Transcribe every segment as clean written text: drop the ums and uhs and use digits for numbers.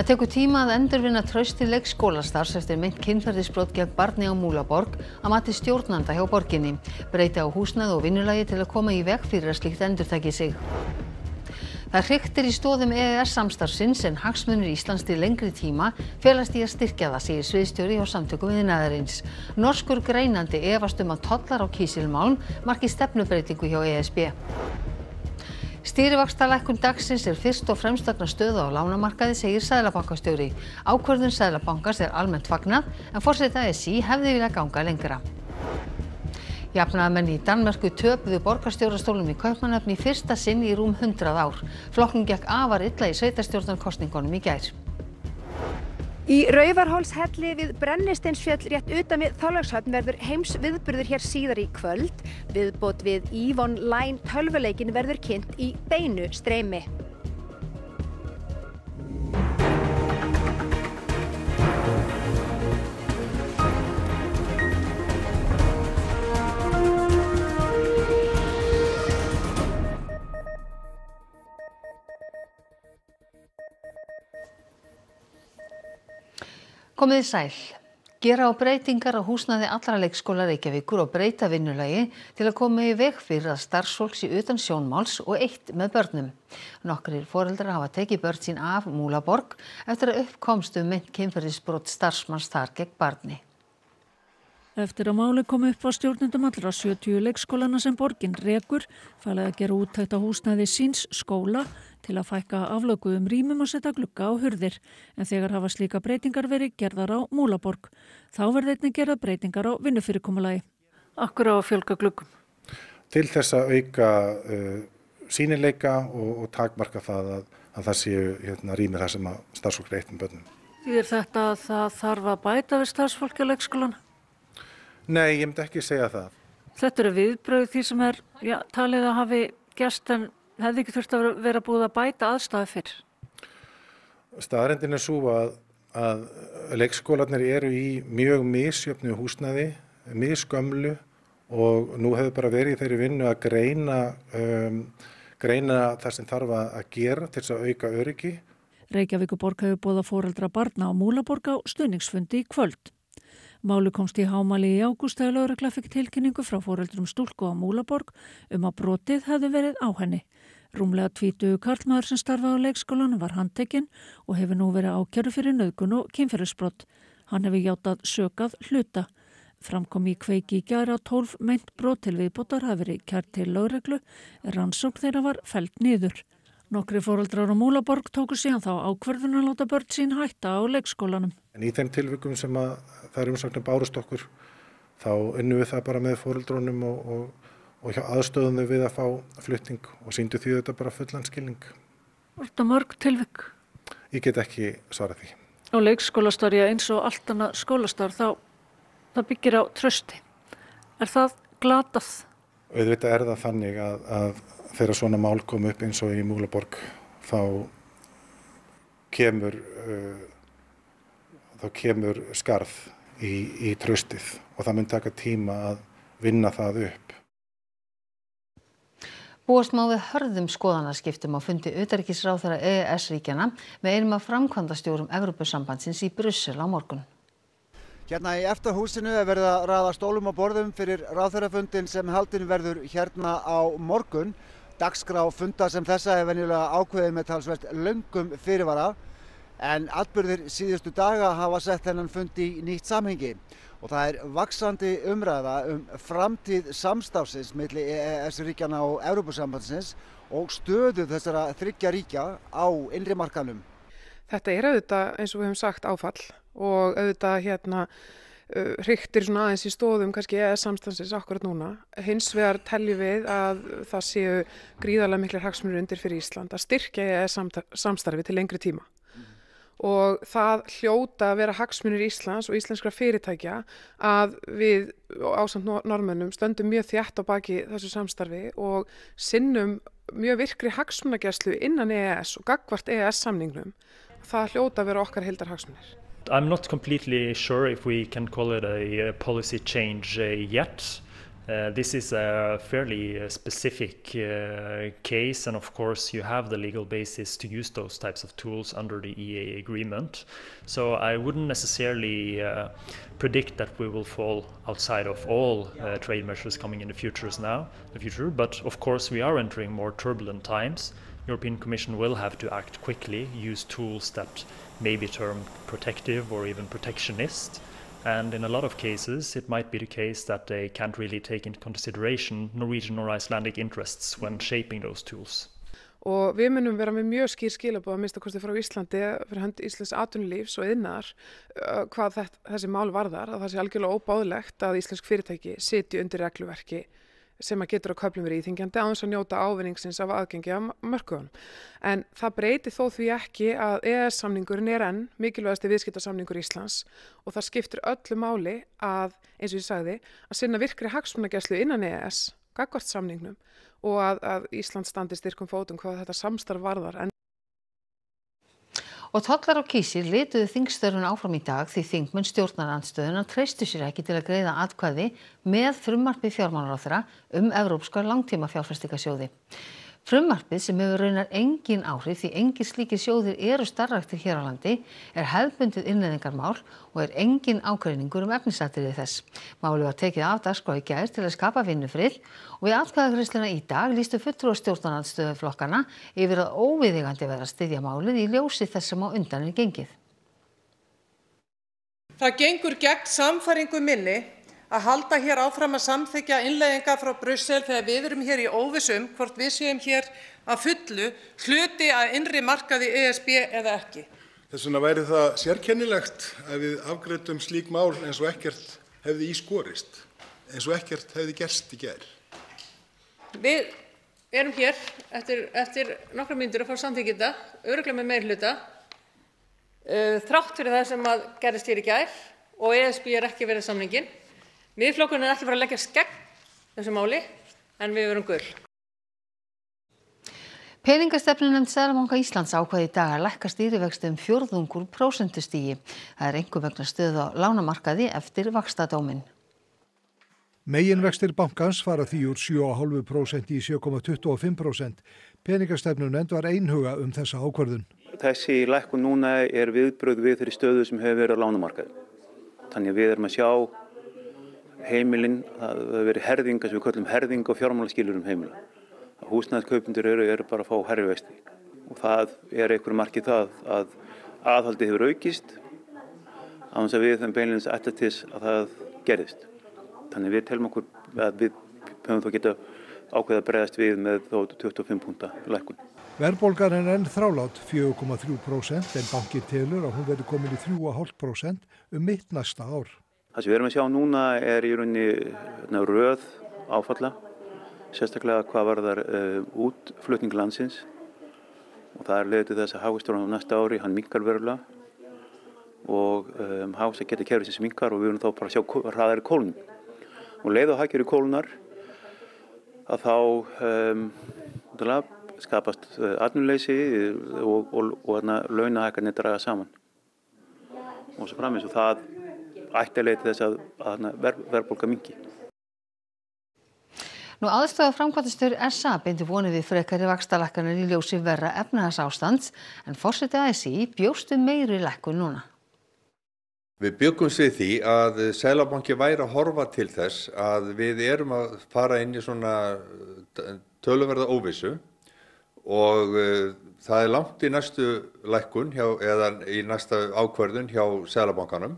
Það tekur tíma að endurvinna traust til leikskólastarfs eftir meint kynferðisbrot gegn barni á Múlaborg að mati stjórnanda hjá borginni. Breyta á húsnæði og vinnulagi til að koma í veg fyrir að slíkt endurtaki sig. Það hriktir í stoðum EES-samstarfsins en hagsmunir Íslands til lengri tíma felast í að styrkja það, segir sviðsstjóri hjá Samtökum iðnaðarins. Norskur greinandi efast að tollar á kísilmálm marki stefnubreytingu hjá ESB. Stýrivaxtalækkun dagsins fyrst og fremst vegna stöðu á lánamarkaði, segir seðlabankastjóri. Ákvörðun Seðlabankans almennt fagnað en forseti ASÍ hefði viljað ganga lengra. Jafnaðarmenn í Danmörku töpuðu borgarstjórastólum í Kaupmannahöfn í fyrsta sinn í rúm 100 ár. Flokknum gekk afar illa í sveitarstjórnarkosningunum í gær. Í Raufarhólshelli við Brennisteinsfjöll rétt utan við Þorlákshöfn verður heimsviðburður hér síðar í kvöld. Viðbót við Yvonne Line tölvuleikinn verður kynnt í beinu streymi. Komiði sæl. Gera á breytingar á húsnæði allra leikskóla Reykjavíkur og breyta vinnulagi til að koma í veg fyrir að starfsfólk sé utan sjónmáls og eitt með börnum. Nokkrir foreldrar hafa tekið börn sín af Múlaborg eftir að upp komst meint kynferðisbrot starfsmanns þar gegn barni. Eftir að máli kom upp á stjórnendum allra 70 leikskólana sem borgin rekur, falið að gera úttekt á húsnæði síns skóla til að fækka aflökuðum rýmum og setja glugga á hurðir. En þegar hafa slíka breytingar verið gerðar á Múlaborg. Þá verði einnig gerðar breytingar á vinnufyrirkomulagi. Akkur á að fjölga gluggum? Til þess að auka sýnileika og takmarka það að það séu rými þar sem að starfsfólk er eitt með börnum. Þýðir þetta að það þarf að bæta við starfsfólki á leikskólana? Nei, ég myndi ekki segja það. Þetta eru viðbrögð því sem talið að hafi gerst en hefði ekki þurft að vera búið að bæta aðstæðu fyrr? Staðreyndin er sú að leikskólarnir eru í mjög misjöfnu húsnæði, misgömlu og nú hefur bara verið í þeirri vinnu að greina það sem þarf að gera til þess að auka öryggi. Reykjavíkurborg hefur boðað foreldra barna á Múlaborg á stuðningsfundi í kvöld. Máli komst í hámæli í ágúst þegar lögregla fékk tilkynningu frá foreldrum stúlku á Múlaborg að brotið hefði verið á henni. Rúmlega 20 karlmaður sem starfaði á leikskólanum var handtekinn og hefur nú verið ákærður fyrir nauðgun og kynferðisbrot. Hann hefur játað sök að hluta. Framkom í Kveiki í gær að 12 meint brot til viðbótar hafi verið kært til lögreglu, rannsókn þeirra var felld niður. Nokkrir foreldrar á Múlaborg tóku síðan þá ákvörðun að láta börn sín hætta á leikskólanum. En í þeim tilvikum sem að það er umsóknir bárust okkur, þá unnum við það bara með foreldrunum og hjá aðstöðum við að fá flutning og sýndu því þetta bara fullan skilning. Var þetta mörg tilvik? Ég get ekki svarað því. Á leikskólastarfi eins og allt annað skólastarf það byggir á trausti. Er það glatað? Auðvitað er það þannig að þegar svona mál kom upp eins og í Múlaborg þá kemur skarð í traustið og það mun taka tíma að vinna það upp. Búast má við hörðum skoðanaskiptum á fundi utanríkisráðherra EES-ríkjanna með einum af framkvæmdastjórum Evrópusambandsins í Brussel á morgun. Hérna í EFTA-húsinu er verið að raða stólum og borðum fyrir ráðherrafundin sem haldinn verður hérna á morgun. Dagskrá funda sem þessa er venjulega ákveðið með talsvert löngum fyrirvara en atburðir síðustu daga hafa sett þennan fund í nýtt samhengi og það er vaxandi umræða framtíð samstarfsins milli EES-ríkjanna og Evrópusambandsins og stöðu þessara þriggja ríkja á innri markaðnum. Þetta er auðvitað, eins og við höfum sagt, áfall og auðvitað hriktir svona aðeins í stóðum kannski EES-samstarfsins akkurat núna. Hins vegar teljum við að það séu gríðarlega miklir hagsmunir undir fyrir Ísland að styrkja EES-samstarfi til lengri tíma. Og það hljóta að vera hagsmunir Íslands og íslenskra fyrirtækja að við ásamt Norðmönnum stöndum mjög þétt á baki þessu samstarfi og sinnum mjög virkri hagsmunagæslu innan EES og gagnvart EES-samningnum. Það hljóta að vera okkar heildarhagsmunir. I'm not completely sure if we can call it a policy change yet. This is a fairly specific case, and of course you have the legal basis to use those types of tools under the EEA agreement. So I wouldn't necessarily predict that we will fall outside of all trade measures coming in the future, but of course we are entering more turbulent times. European Commission will have to act quickly, use tools that may be termed protective or even protectionist. And in a lot of cases, it might be the case that they can't really take into consideration Norwegian or Icelandic interests when shaping those tools. Og við munum vera með mjög skýr skilaboð að minnsta kosti frá Íslandi fyrir hönd íslensks atvinnulífs og iðnaðar hvað þessi mál varðar, að það sé algjörlega óbáðlegt að íslensk fyrirtæki sitji undir regluverki sem að getur á köflum verið íþyngjandi án þess að njóta ávinningsins af aðgengi að mörkuðunum. En það breytir þó því ekki að EES-samningurinn enn mikilvægasti viðskiptasamningur Íslands og það skiptir öllu máli að, eins og ég sagði, að sinna virkri hagsmunagæslu innan EES, gagnvart samningnum og að Ísland standi styrkum fótum hvað þetta samstarf varðar. Og tollar á kísil lituðu þingstörfin áfram í dag því þingmenn stjórnarandstöðuna treystu sér ekki til að greiða atkvæði með frumvarpi fjármálaráðherra evrópska langtímafjárfestingasjóði. Frumvarpið sem hefur raunar engin áhrif því engir slíkir sjóðir eru starfræktir hér á landi hefðbundið innleiðingarmál og engin ágreiningur efnisatriði þess. Málið var tekið af dagskrá í gær til að skapa vinnufrið og við atkvæðagreiðsluna í dag lýstu fulltrúar stjórnarandstöðuflokkana yfir að óviðeigandi væri að styðja málið í ljósi þess sem á undan er gengið. Það gengur gegn sannfæringu minni að halda hér áfram að samþykkja innleiðingar frá Brussel þegar við erum hér í óvissu hvort við séum hér að fullu hluti að innri markaði ESB eða ekki. Þess vegna væri það sérkennilegt að við afgreiddum slík mál eins og ekkert hefði í skorist, eins og ekkert hefði gerst í gær. Við erum hér eftir nokkrar mínútur að fá samþykkja þetta, örugglega með meirihluta, þrátt fyrir það sem að gerðist hér í gær og ESB ekki verið samningin. Miðflokkurinn ekki fara að leggja gegn þessu máli, en við verum gul. Peningastefnunefnd Seðlabanka Íslands ákvað í dag að lækka stýrivexti 4 úr prósentustigi. Það einkum vegna stöðu á lánamarkaði eftir vaxtadóminn. Meginvextir bankans fara því úr 7,5% í 7,25%. Peningastefnunefnd var einhuga þessa ákvörðun. Þessi lækkun núna er viðbrögð við þeirri stöðu sem hefur verið á lánamarkaði. Þannig við erum að sjá heimilin, það hefur verið herðing, sem við köllum herðing á fjármálaskiljurum heimila. Húsnæðiskaupendur eru bara að fá hærri vexti. Og það er einhverju marki það að aðhaldið hefur aukist án þess að við þeim beinlínis ætlast til að það gerðist. Þannig við telum okkur að við höfum þó geta ákveðið að bregðast við með þó 25 púnta lækkun. Verðbólgan er enn þrálát 4,3% en bankinn telur að hún verði komin í 3,5% mitt næsta ár. Það sem við erum að sjá núna er í rauninni röð áfalla, sérstaklega hvað varðar útflutning landsins og það er leiðið til þess að hagvöxturinn á næsta ári, hann minnkar verulega og hagvöxtarkerfisins minnkar og við erum þá bara að sjá hraðari kólnun. Og leið og hagkerfið kólnar að þá skapast atvinnuleysi og launahækkanir draga saman. Og svo framvegis og það ætti að leita þess að verðbólga minnki. Aðstoðar framkvæmdastjóri SA beindi vonir við frekari vaxtalækkanir í ljósi verra efnahagsástands en forseti ASÍ bjóst við meiri lækkun núna. Við bjuggumst við því að Seðlabanki væri að horfa til þess að við erum að fara inn í svona töluverða óvissu og það er langt í næstu lækkun eða í næsta ákvörðun hjá Seðlabankanum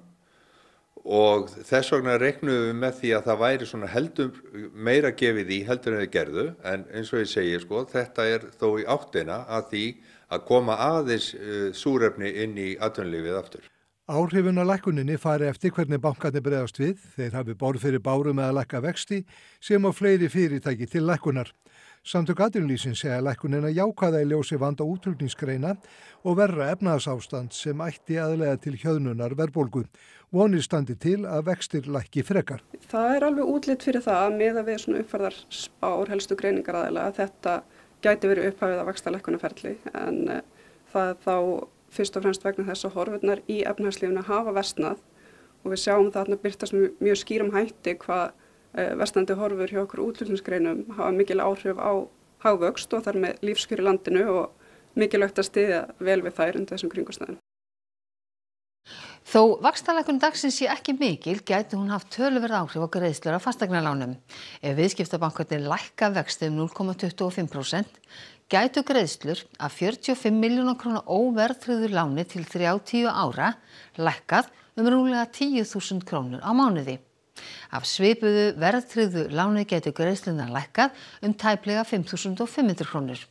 og þess vegna reiknuðum við með því að það væri svona heldur meira gefið í heldur en við gerðu en eins og ég segi þetta er þó í áttina að því að koma aðeins súrefni inn í atvinnulífið aftur. Áhrifin af lækkuninni fari eftir hvernig bankarnir bregðast við. Þeir hafi borð fyrir báru með að lækka vexti sem á fleiri fyrirtæki til lækkunar. Samtök atvinnulífsins segja lækkunina jákvæða í ljósi vanda útflutningsgreina og verra efnahagsástand sem ætti aðlega til hjöðnunar verðbólgu. Vonir standi til að vextir lækki frekar. Það er alveg útlit fyrir það að miðað við svona uppfærðar spár helstu greiningaraðila að þetta gæti verið upphafið af vaxtalækkunarferli en það þá fyrst og fremst vegna þess að horfurnar í efnahagslífinu hafa versnað og við sjáum þarna birtast mjög skýrum hætti hvað Versnandi horfur hjá okkur útflutningsgreinum hafa mikil áhrif á hagvöxt og þar með lífskjör í landinu og mikilvægt að styðja vel við þær undir þessum kringumstæðum. Þó vaxtalækkun dagsins sé ekki mikil gæti hún haft töluverð áhrif á greiðslur af fasteignalánum. Ef viðskiptabankarnir lækka vexti 0,25% gætu greiðslur af 45 milljóna króna óverðtryggðu láni til 30 ára lækkað rúmlega 10.000 krónur á mánuði. Af svipuðu verðtryggðu láni gætu greiðslurnar lækkað tæplega 5.500 krónur.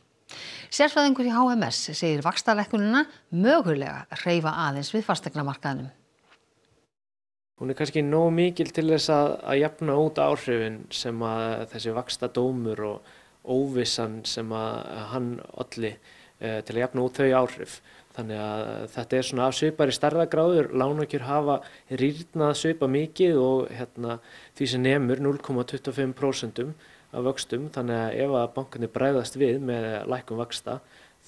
Sérfræðingur í HMS segir vaxtalækkunina mögulega hreyfa aðeins við fasteignamarkaðnum. Hún kannski nóg mikil til þess að jafna út áhrifin sem að þessi vaxtadómur og óvissan sem að hann olli til að jafna út þau áhrif. Þannig að þetta svona af svipari stærðargráður, lánakjör hafa rýrnað svipa mikið og því sem nemur 0,25% af vöxtum, þannig að ef að bankarnir bregðast við með lækkun vaxta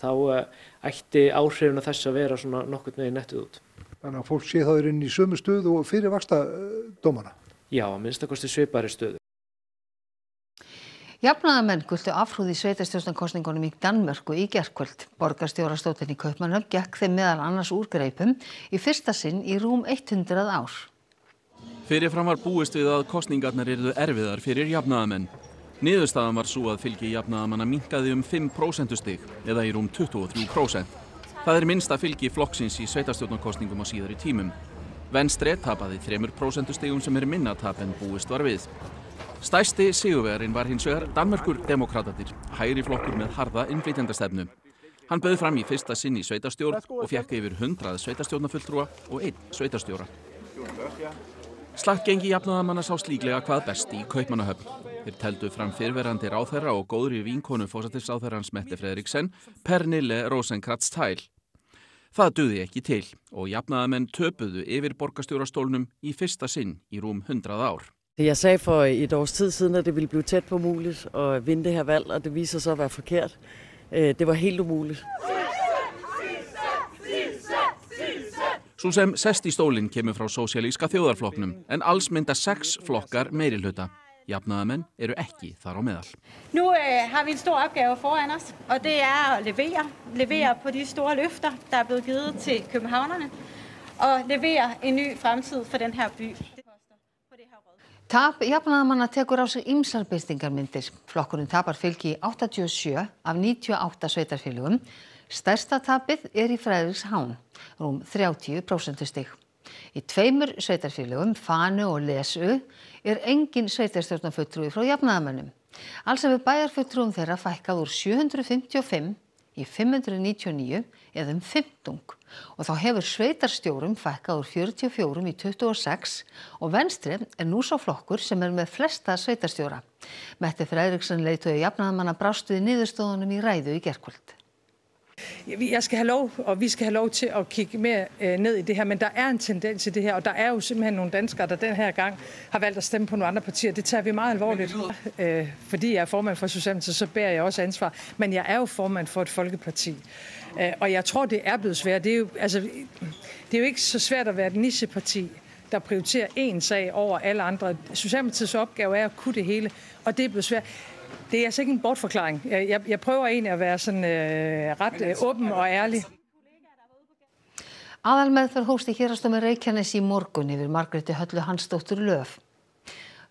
þá ætti áhrifin af þess að vera svona nokkurn veginn nettuð út. Þannig að fólk sé þá inn í sömu stöðu og fyrir vaxtadómana? Já, að minnsta kosti svipari stöðu. Jafnaðarmenn gultu afhroð í sveitarstjórnarkosningunum í Danmörku í gærkvöld. Borgarstjórastóttin í Kaupmannahöfn gekk þeim meðal annars úr greipum í fyrsta sinn í rúm 100 ár. Fyrirfram var búist við að kosningarnar yrðu erfiðar fyrir jafnaðarmenn. Niðurstaðan var svo að fylgi jafnaðarmanna minnkaði 5% stig eða í rúm 23%. Það minnsta fylgi flokksins í sveitarstjórnarkosningum á síðari tímum. Venstre tapaði 3% stigum sem minna tap en búist var við. Stærsti sigurvegarinn var hins vegar Danmerkur demokratarnir, hægri flokkur með harða innflytjendastefnu. Hann bauð fram í fyrsta sinn í sveitarstjórn og fékk yfir 100 sveitarstjórnarfulltrúa og 1 sveitarstjóra. Slakt gengi jafnaðarmanna sást líklega hvað best í Kaupmannahöfn. Þeir teldu fram fyrrverandi ráðherra og góðri vinkonu forsætisráðherrans Mette Frederiksen, Pernille Rosenkrantz-Theil. Það dugði ekki til og jafnaðarmenn töpuðu yfir borgarstjórastólnum í fyrsta sinn í rúm 100 ár. Jeg sagde for et års tid siden, at det ville blive tæt på muligt at vinde det her valg, og det viser sig at være forkert. Det var helt umuligt. Sú sem sest í stólinn kemur frá sósíalíska þjóðarflokknum, en alls mynda 6 flokkar meirihluta. Jafnaðarmenn eru ekki þar á meðal. Nu har vi en stor opgave foran os, og det at levere på de store løfter, der blevet givet til københavnerne, og levere en ny fremtid for den her by. Tap jafnaðarmanna tekur á sig ýmsar birtingarmyndir. Flokkurinn tapar fylgi í 87 af 98 sveitarfélögum. Stærsta tapið í Frederikshavn, rúm 30% stig. Í 2 sveitarfélögum, Fanu og Lesu, engin sveitarstjórnarfulltrúi frá jafnaðarmönnum. Alls hefur bæjarfulltrúum þeirra fækkað úr 755 í 599 eða 15 og þá hefur sveitarstjórum fækkað úr 44 í 26 og Venstre nú sá flokkur sem með flesta sveitarstjóra. Mette Frederiksen leiðtogi jafnaðarmanna brást við niðurstöðunum í ræðu í gærkvöld. Jeg skal have lov, og vi skal have lov til at kigge mere ned i det her, men der en tendens i det her, og der jo simpelthen nogle danskere, der den her gang har valgt at stemme på nogle andre partier. Det tager vi meget alvorligt. Fordi jeg formand for Socialdemokratiet, så bærer jeg også ansvar, men jeg jo formand for et folkeparti. Og jeg tror, det blevet svært. Det er jo ikke så svært at være et nicheparti, der prioriterer én sag over alle andre. Socialdemokratiets opgave at kunne det hele, og det blevet svært. Det altså ikke en bortforklaring. Jeg prøver egentlig at være sådan ret åben og ærlig. Aðalmeðferð hófst í héraðsdómi Reykjaness í morgun yfir Margréti Höllu Hansdóttur Löf,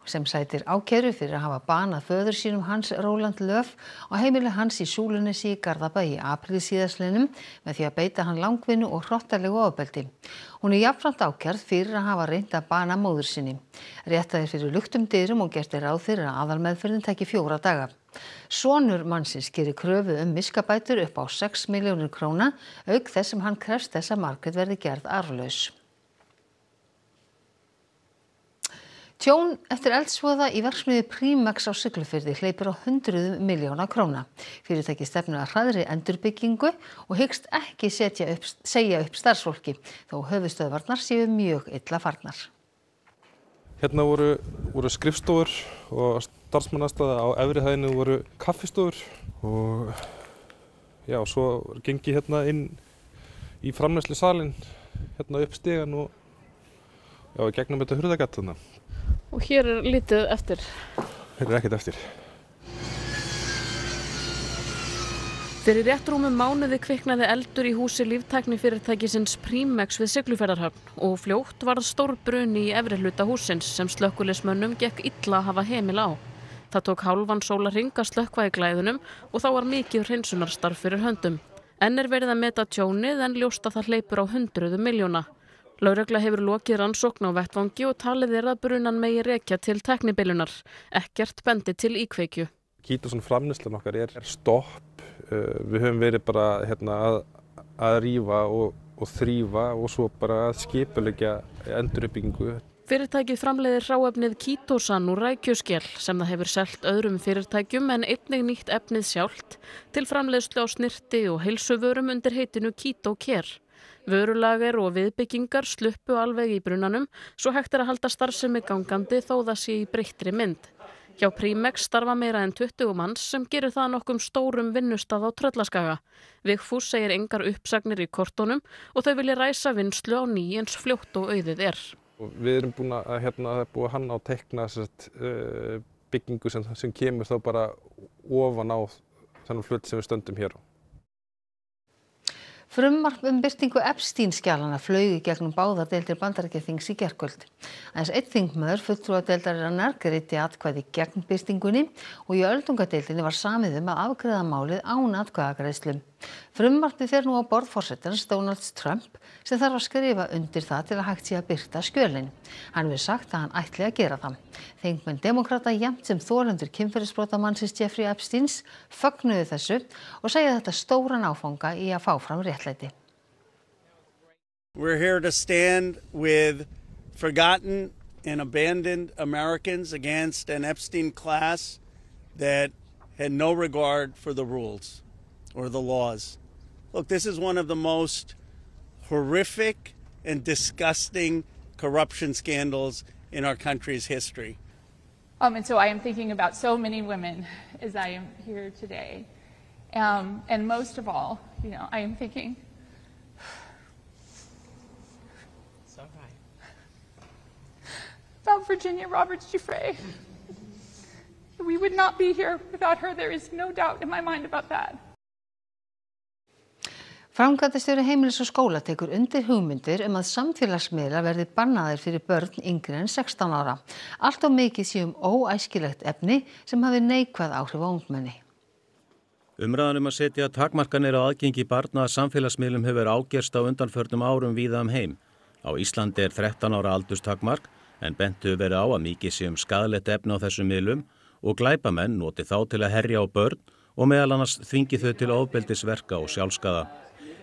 sem sætir ákæru fyrir að hafa banað föður sínum Hans Róland Löf á heimili hans í Súlunesi í Garðabæ í apríl síðastliðnum með því að beita hann langvinnu og hrottalegu ofbeldi. Hún jafnframt ákærð fyrir að hafa reynt að bana móður sinni. Réttað fyrir luktum dyrum og gert ráð fyrir að aðalmeðferðin taki 4 daga. Sonur mannsins gerir kröfu miskabætur upp á 6 milljónir króna, auk þess sem hann krefst þess að Margrét verði gerð arflaus. Tjón eftir eldsvoða í verksmiðju Primex á Siglufirði hleypur á 100 milljóna króna. Fyrirtækið stefnir að hraðri endurbyggingu og hyggst ekki segja upp starfsfólki, þó höfuðstöðvarnar séu mjög illa farnar. Hérna voru skrifstofur og starfsmannastaða, á efri hæðinni voru kaffistofur og já, svo gengi hérna inn í framleiðslusalinn, hérna upp stigann og já, gegnum þetta hurðargat þarna. Og hér lítið eftir. Hér ekkert eftir. Fyrir rétt rúmum mánuði kviknaði eldur í húsi líftæknifyrirtækisins Primex við Siglufjarðarhöfn og fljótt varð stór bruni í efri hluta hússins sem slökkviliðsmönnum gekk illa að hafa hemil á. Það tók hálfan sólarhring að slökkva í glæðunum og þá var mikið hreinsunarstarf fyrir höndum. Enn verið að meta tjónið en ljóst að það hleypur á hundruðum milljóna. Lögregla hefur lokið rannsókn á vettvangi og talið að brunan megi rekja til tæknibilunar. Ekkert bendi til íkveikju. Kítósan framleiðslan okkar er stopp. Við höfum verið bara að rífa og þrífa og svo bara að skipuleggja enduruppbyggingu. Fyrirtækið framleiðir hráefnið kítósan úr rækjuskel sem það hefur selt öðrum fyrirtækjum en einnig nýtt efnið sjálft til framleiðslu á snirti og heilsuvörum undir heitinu KítóCare. Vörulager og viðbyggingar sluppu alveg í brunanum svo hægt að halda starfsemi gangandi þó það sé í breyttri mynd. Hjá Primex starfa meira en 20 manns sem gerir það nokkum stórum vinnustað á Tröllaskaga. Vigfús segir engar uppsagnir í kortunum og þau vilja ræsa vinnslu á ný eins fljótt og auðið er. Við erum búin að búa hanna og teikna byggingu sem kemur þá bara ofan á þennan hlut sem við stöndum hér á. Frumvarp birtingu Epstein-skjalanna flaug í gegnum báðar deildir Bandaríkjaþings í gærkvöld. Aðeins einn þingmaður fulltrúadeildarinnar greiddi atkvæði gegn birtingunni og í öldungadeildinni var samið að afgreiða málið án atkvæðagreiðslu. Frumvarpið fer nú á borð forsetans Donalds Trump sem þarf að skrifa undir það til að hægt sé að birta skjölin. Hann hefur sagt að hann ætli að gera það. Þingmenn demókrata jafnt sem þolendur kynferðisbrotamannsins Jeffrey Epsteins fögnuðu þessu og segja þetta stóran áfanga í að fá fram réttlæti. We're here to stand with forgotten and abandoned Americans against an Epstein class that had no regard for the rules or the laws. Look, this is one of the most horrific and disgusting corruption scandals in our country's history. And so I am thinking about so many women as I am here today. And most of all, I am thinking about Virginia Roberts Giuffre. We would not be here without her. There is no doubt in my mind about that. Framkvæmdastjóri Heimilis og skóla tekur undir hugmyndir að samfélagsmiðlar verði bannaðir fyrir börn yngri en 16 ára. Allt of mikið sé óæskilegt efni sem hafi neikvæð áhrif á ungmenni. Umræðan að setja takmarkanir á aðgengi barna að samfélagsmiðlum hefur ágerst á undanförnum árum víða heim. Á Íslandi 13 ára aldurstakmark en bent hefur verið á að mikið sé skaðlegt efni á þessum miðlum og glæpamenn noti þá til að herja á börn og meðal annars þvingi þau til ofbeldisverka og sjálfskaða.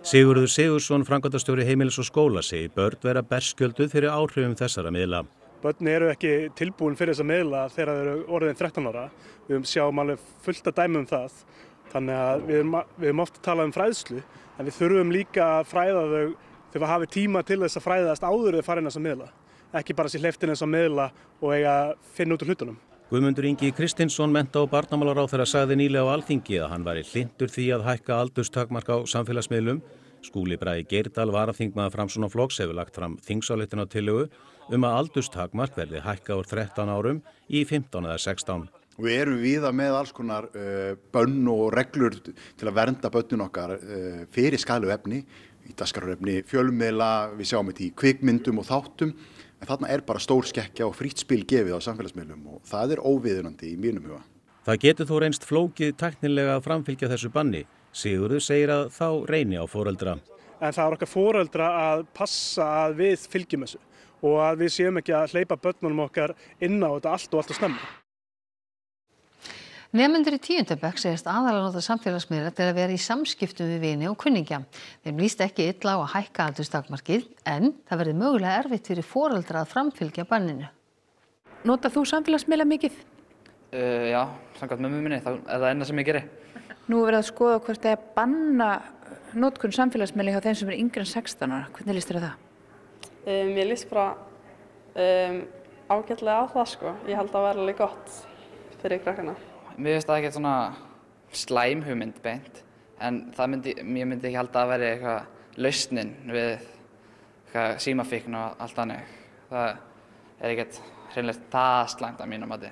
Sigurður Sigurðsson, framkvæmdastjóri Heimilis og skóla, segir börn vera berskjölduð fyrir áhrifum þessara miðla. Börn eru ekki tilbúin fyrir þessa miðla þegar þau eru orðin 13 ára. Við sjáum alveg fullt að dæmi það. Þannig að við erum oft að tala fræðslu, en við þurfum líka að fræða þau þegar við hafi tíma til þess að fræðast áður þau fara inn þessa miðla. Ekki bara sér hleypt inn þessa miðla og eiga að finna út úr hlutunum. Guðmundur Ingi Kristinsson, mennta- og barnamálaráðherra, sagði nýlega á Alþingi að hann væri hlynntur því að hækka aldurstakmark á samfélagsmiðlum. Skúli Bragi Geirdal, varaþingmaður Framsóknarflokks, hefur lagt fram þingsályktunartillögu að aldurstakmark verði hækkað úr 13 árum í 15 eða 16. Við erum víða með alls konar bönn og reglur til að vernda börnin okkar fyrir skaðlegu efni, í dagskrárefni fjölmiðla, við sjáum þetta í kvikmyndum og þáttum. En þarna bara stór skekkja og frítt spil gefið á samfélagsmiðlum og það óviðunandi í mínum huga. Það getur þó reynst flókið tæknilega að framfylgja þessu banni. Sigurður segir að þá reyni á foreldra. En það okkar foreldra að passa að við fylgjum þessu og að við séum ekki að hleypa börnunum okkar inn á þetta allt og snemma. Nemendur í 10. bekk segist aðalega nota samfélagsmiðla til að vera í samskiptum við vini og kunningja. Þeim líst ekki illa á að hækka aldurstakmarkið en það verði mögulega erfitt fyrir foreldra að framfylgja banninu. Notar þú samfélagsmiðla mikið? Já, samkvæmt mömmu minni, það er það eina sem ég geri. Nú verið að skoða hvort það banna notkun samfélagsmiðla hjá þeim sem yngri en 16 ára. Hvernig líst þér það? Mér líst bara ágætlega á það sko. Ég held að vera alveg gott fyrir krakkana. Mér finnst það ekki svona slæm hugmynd beint, en ég myndi ekki halda að vera eitthvað lausnin við símafíkn og allt þannig. Það er ekkert hreinlega það slæmt að mínum mati.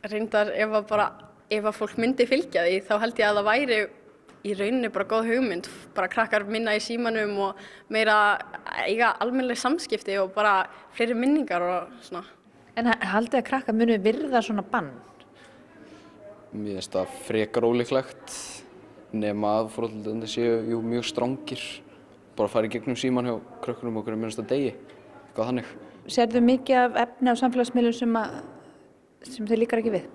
Reyndar ef að fólk myndi fylgja því þá held ég að það væri í rauninni bara góð hugmynd, bara krakkar minna í símanum og meira eiga almennileg samskipti og bara fleiri minningar og svona. En haldið að krakkar muni virða svona bann? Mér finnst það frekar ólíklegt nema að foreldrarnir séu mjög strangir, bara fara í gegnum síman hjá krökkunum okkur minnsta degi, eitthvað þannig. Sérðu mikið af efni á samfélagsmiðlum sem þið líkar ekki við?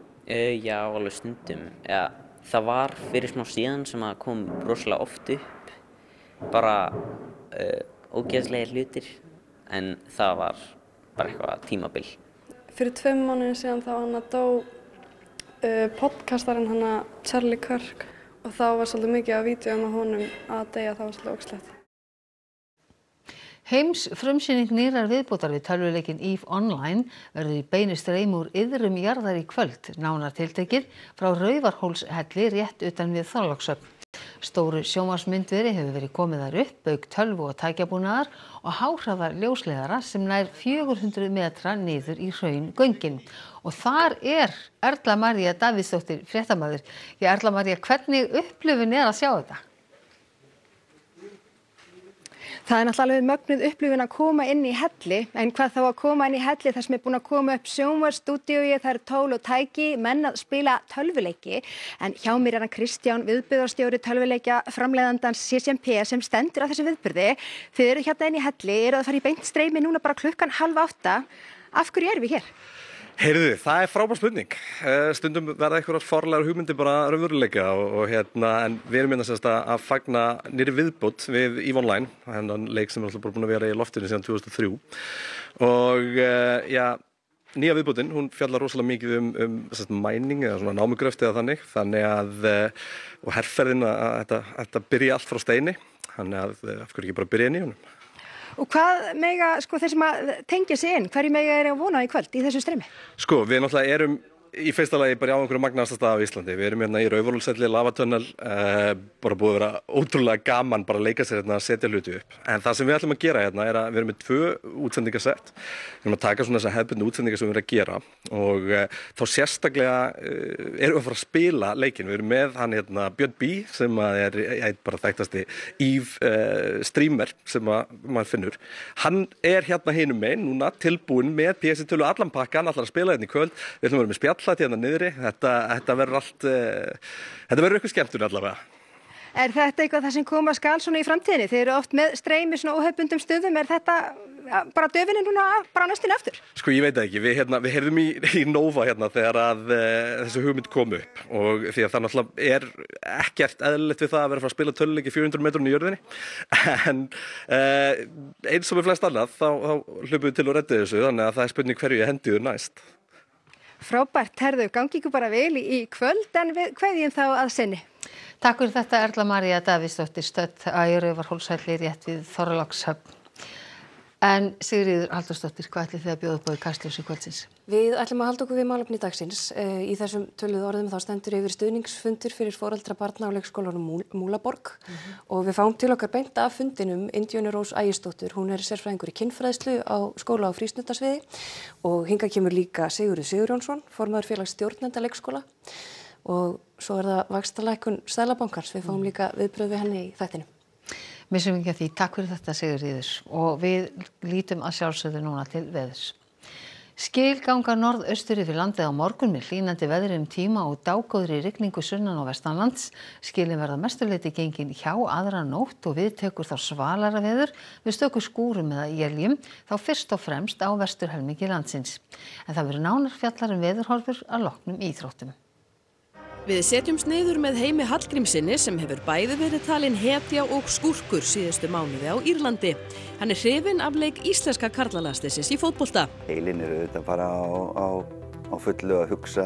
Já, alveg stundum. Ja, það var fyrir smá síðan sem að kom rosalega oft upp, bara ógeðslegir hlutir, en það var bara eitthvað tímabil. Fyrir 2 mánuðum síðan þá hann að dó podcastarinn hann að Charlie Kirk og þá var svolítið mikið af vídeóum af honum að deyja, það var svolítið ógeðslegt. Heimsfrumsýning nýrrar viðbótar við tölvuleikinn EVE Online verður í beinu streymi úr iðrum jarðar í kvöld, nánar tiltekið frá Raufarhólshelli rétt utan við Þorlákshöfn. Stóru sjónvarpsmyndveri hefur verið komið þar upp, auk tölvu og tækjabúnaðar og háhraða ljósleiðara sem nær 400 metra niður í hraungöngin. Og þar er Erla María Davíðsdóttir, fréttamaður. Erla María, hvernig upplifun að sjá þetta? Það er náttúrulega alveg mögnuð upplifun að koma inn í helli, en hvað þá að koma inn í helli þar sem búin að koma upp sjónvarpsstúdíói, það eru tól og tæki, menn að spila tölvuleiki, en hjá mér er hann Kristján, viðburðarstjóri tölvuleikja framleiðandans CCMP sem stendur að þessu viðburði. Þið eru hérna inn í helli, eru að fara í beint streymi núna bara 7:30. Af hverju erum við hér? Heyrðu, það er frábær spurning. Stundum verða einhverjar forlegar hugmyndir bara raunveruleika og en við erum að fagna nýrri viðbót við EVE Online, hennan leik sem er alltaf bara búin að vera í loftinu síðan 2003. Og nýja viðbótin, hún fjallar rosalega mikið um mæning eða svona námugröft eða þannig að og herferðin að þetta byrja allt frá steini, þannig að af hverju ekki bara byrja inn í honum. Og hvað mega, þeir sem að tengja sig inn, hverju mega er að vona í kvöld í þessu streymi? Við náttúrulega erum í fyrsta lagi bara á einhverju magnaðasta stað á Íslandi. Við erum hérna í Raufarhólshelli, Lavatönnel, bara búið að vera ótrúlega gaman bara að leika sér hérna að setja hluti upp. En það sem við ætlum að gera hérna er að við erum með 2 útsendingasett. Við erum að taka svona þessar hefðbundnu útsendingar sem við erum að gera og þá sérstaklega erum við að fara að spila leikinn. Við erum með hann hérna Björn B sem er bara þekktasti EVE streamer sem maður finnur. Hann er hérna hinum megin núna tilbúinn með PS-tölu allan pakkan, ætlar að spila hérna í kvöld. Við ætlum að vera með spjallæti hérna niðri. Þetta verður eitthvað skemmtun allavega. Er þetta eitthvað það sem koma skal svona í framtíðinni? Þeir eru oft með streymi svona óhefbundum stöðum. Er þetta bara döfinni núna bara næstinni aftur? Ég veit það ekki. Við heyrðum í Nova hérna þegar að þessu hugmynd kom upp og því að það náttúrulega er ekkert eðlilegt við það að vera að fara að spila töluleiki 400 metrun í jörðinni. En eins og við flest annað þá hlupum við til og reddi þessu, þannig að það er spurning hverju ég hendi þau næst. Frábært, herðu, gangi ykkur bara vel í kvöld en við kveðjum þá að sinni. Takk fyrir þetta Erla María Davíðsdóttir, stödd í Raufarhólshelli rétt við Þorlákshöfn. En Sigríður Halldórsdóttir, hvað ætlið þið að bjóða upp á í Kastljósi kvöldsins? Við ætlum að halda okkur við málefni dagsins. Í þessum töluðu orðum þá stendur yfir stuðningsfundur fyrir foreldra barna á leikskólanum Múlaborg og við fáum til okkar beint af fundinum Indíönu Rós Ægisdóttur. Hún er sérfræðingur í kynfræðslu á skóla- og frístundasviði og hingað kemur líka Sigurður Sigurjónsson, formaður félags stjórnenda leikskóla og svo er það vaxtalækkun Seðlabankans. Við fáum líka viðbrögð við henni í þættinum. Missum ekki að því, takk fyrir þetta Sigríður og við lítum að sjálfsögðu núna til veðurs. Skil ganga norðaustur yfir landið á morgun með hlýnandi veðri tíma og dágóðri rigningu sunnan og vestanlands. Skilin verða mestuleyti gengin hjá aðra nótt og við tekur þá svalara veður við stöku skúrum eða éljum, þá fyrst og fremst á vesturhelmingi landsins. En það verður nánar fjallar veðurhorfur að loknum íþróttum. Við setjumst niður með Heimi Hallgrímssyni sem hefur bæði verið talin hetja og skúrkur síðustu mánuði á Írlandi. Hann er hrifinn af leik íslenska karlalandsliðsins í fótbolta. Heilinn er auðvitað bara á fullu að hugsa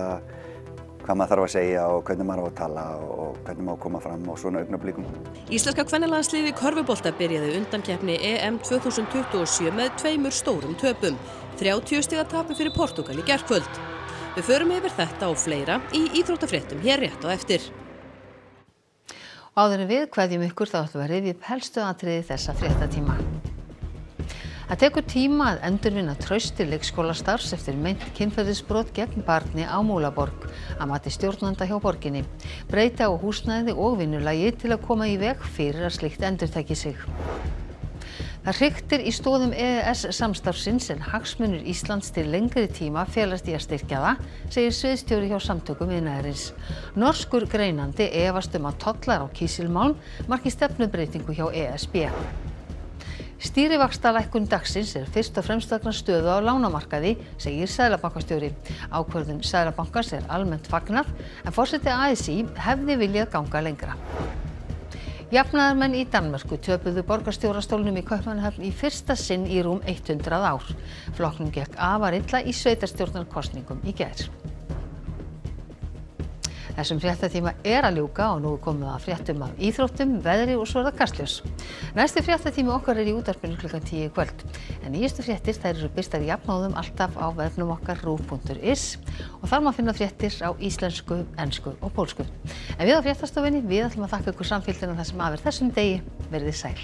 hvað maður þarf að segja og hvernig maður á að tala og hvernig maður á að koma fram á svona augnablikum. Íslenska kvennalandsliðið í körfubolta byrjaði undankeppni EM 2027 með 2 stórum töpum. 30 stiga tapi fyrir Portúgal í gærkvöld. Við förum yfir þetta og fleira í íþróttafréttum hér rétt á eftir. Áður en við kveðjum ykkur þá ætlum við að rifja upp helstu atriði þessa fréttatíma. Það tekur tíma að endurvinna traust til leikskólastarfs eftir meint kynferðisbrot gegn barni á Múlaborg að mati stjórnanda hjá borginni. Breyta á húsnæði og vinnulagi til að koma í veg fyrir að slíkt endurtaki sig. Það hriktir í stoðum EES-samstarfsins en hagsmunir Íslands til lengri tíma felast í að styrkja það, segir sviðsstjóri hjá samtökum iðnaðarins. Norskur greinandi efast að tollar á kísilmálm marki stefnubreytingu hjá ESB. Stýrivaxtalækkun dagsins fyrst og fremst vegna stöðu á lánamarkaði, segir seðlabankastjóri. Ákvörðun Seðlabankans almennt fagnað, en forseti ASÍ hefði viljað ganga lengra. Jafnaðarmenn í Danmörku töpuðu borgarstjórastólnum í Kaupmannahöfn í fyrsta sinn í rúm 100 ár. Flokknum gekk afar illa í sveitarstjórnarkosningum í gær. Þessum fréttatíma að ljúka og nú komið að fréttum af íþróttum, veðri og svo það Kastljós. Næsti fréttatími okkar í útvarpinu klukkan 10 í kvöld. En nýjustu fréttir þær eru birtar jafnóðum alltaf á vefnum okkar ruv.is og þar má finna fréttir á íslensku, ensku og pólsku. En við á fréttastofunni, við ætlum að þakka ykkur samfylgdina þar sem af þessum degi. Verið sæl.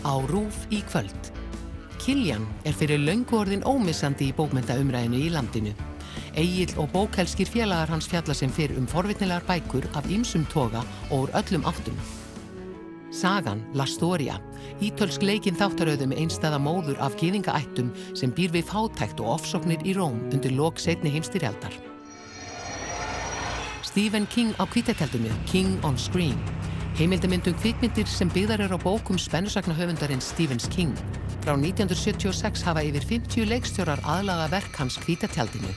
Á RÚV í kvöld. Kiljan fyrir löngu orðin ómissandi í bókmenntaumræðinu í landinu. Egill og bókhelskir félagar hans fjalla sem fyrr forvitnilegar bækur af ýmsum toga og úr öllum áttum. Sagan La Storia, ítölsk leikinn þáttaröð einstæða móður af gyðingaættum sem býr við fátækt og ofsóknir í Róm undir lok seinni heimsstyrjaldar. Stephen King á hvítatjaldinu, King on Screen. Heimildamynd kvikmyndir sem byggðar á bókum spennusagnahöfundarins Stephen King. Frá 1976 hafa yfir 50 leikstjórar aðlagað verk hans hvítatjaldinu.